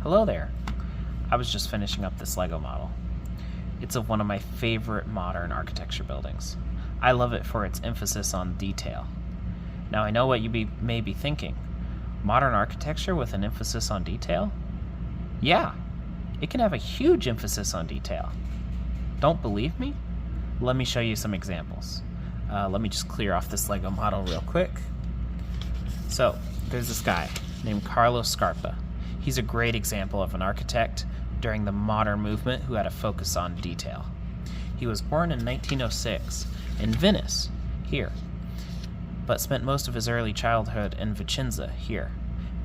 Hello there. I was just finishing up this Lego model. It's of one of my favorite modern architecture buildings. I love it for its emphasis on detail. Now I know what you may be thinking. Modern architecture with an emphasis on detail? Yeah, it can have a huge emphasis on detail. Don't believe me? Let me show you some examples. Let me just clear off this Lego model real quick. So, there's this guy named Carlo Scarpa. He's a great example of an architect during the modern movement who had a focus on detail. He was born in 1906 in Venice, here, but spent most of his early childhood in Vicenza, here,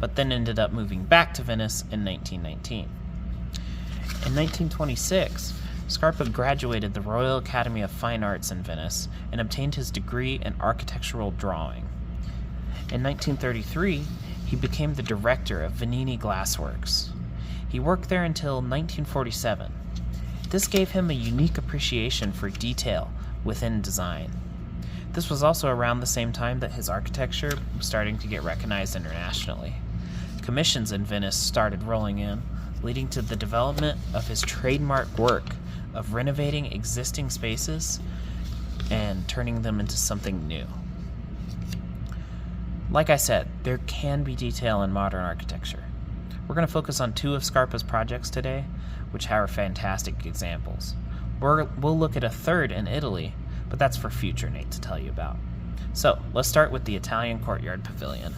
but then ended up moving back to Venice in 1919. In 1926, Scarpa graduated the Royal Academy of Fine Arts in Venice and obtained his degree in architectural drawing. In 1933, he became the director of Venetian Glassworks. He worked there until 1947. This gave him a unique appreciation for detail within design. This was also around the same time that his architecture was starting to get recognized internationally. Commissions in Venice started rolling in, leading to the development of his trademark work of renovating existing spaces and turning them into something new. Like I said, there can be detail in modern architecture. We're going to focus on two of Scarpa's projects today, which are fantastic examples. We'll look at a third in Italy, but that's for future Nate to tell you about. So, let's start with the Italian Courtyard Pavilion.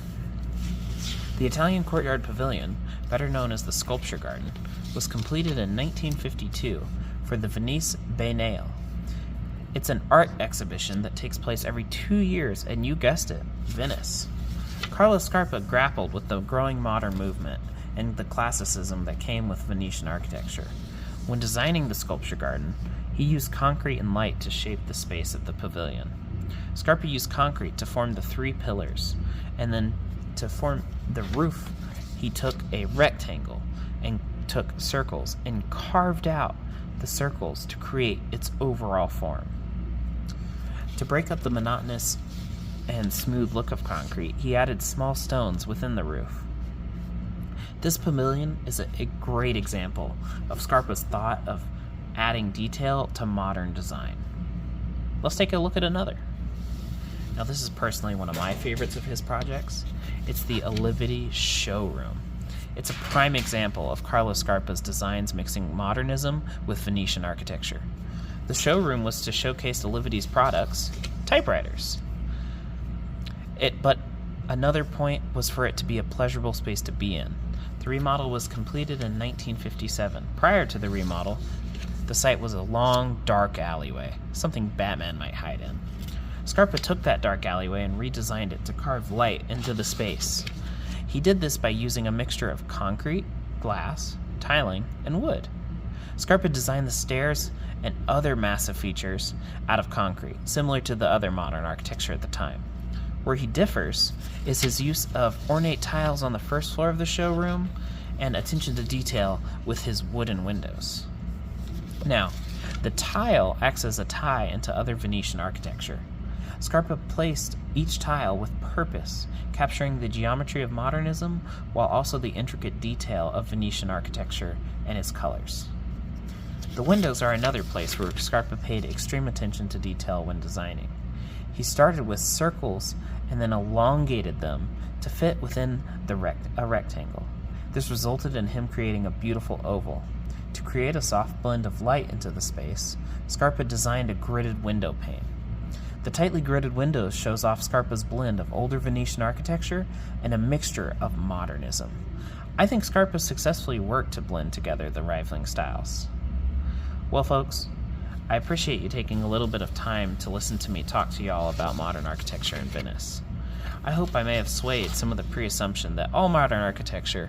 The Italian Courtyard Pavilion, better known as the Sculpture Garden, was completed in 1952 for the Venice Biennale. It's an art exhibition that takes place every 2 years, and you guessed it, Venice. Carlo Scarpa grappled with the growing modern movement and the classicism that came with Venetian architecture. When designing the Sculpture Garden, he used concrete and light to shape the space of the pavilion. Scarpa used concrete to form the 3 pillars, and then to form the roof, he took a rectangle and took circles and carved out the circles to create its overall form. To break up the monotonous and smooth look of concrete, he added small stones within the roof. This pavilion is a great example of Scarpa's thought of adding detail to modern design. Let's take a look at another. Now this is personally one of my favorites of his projects. It's the Oliveti Showroom. It's a prime example of Carlo Scarpa's designs mixing modernism with Venetian architecture. The showroom was to showcase Oliveti's products, typewriters. But another point was for it to be a pleasurable space to be in. The remodel was completed in 1957. Prior to the remodel, the site was a long, dark alleyway, something Batman might hide in. Scarpa took that dark alleyway and redesigned it to carve light into the space. He did this by using a mixture of concrete, glass, tiling, and wood. Scarpa designed the stairs and other massive features out of concrete, similar to the other modern architecture at the time. Where he differs is his use of ornate tiles on the first floor of the showroom and attention to detail with his wooden windows. Now, the tile acts as a tie into other Venetian architecture. Scarpa placed each tile with purpose, capturing the geometry of modernism while also the intricate detail of Venetian architecture and its colors. The windows are another place where Scarpa paid extreme attention to detail when designing. He started with circles and then elongated them to fit within a rectangle. This resulted in him creating a beautiful oval. To create a soft blend of light into the space, Scarpa designed a gridded window pane. The tightly gridded windows shows off Scarpa's blend of older Venetian architecture and a mixture of modernism. I think Scarpa successfully worked to blend together the rivaling styles. Well, folks, I appreciate you taking a little bit of time to listen to me talk to y'all about modern architecture in Venice. I hope I may have swayed some of the pre-assumption that all modern architecture,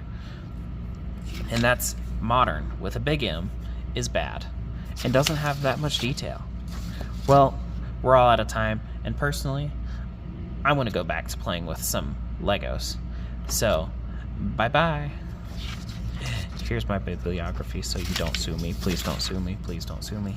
and that's modern with a big M, is bad and doesn't have that much detail. Well, we're all out of time, and personally, I want to go back to playing with some Legos. So, bye-bye. Here's my bibliography so you don't sue me. Please don't sue me. Please don't sue me.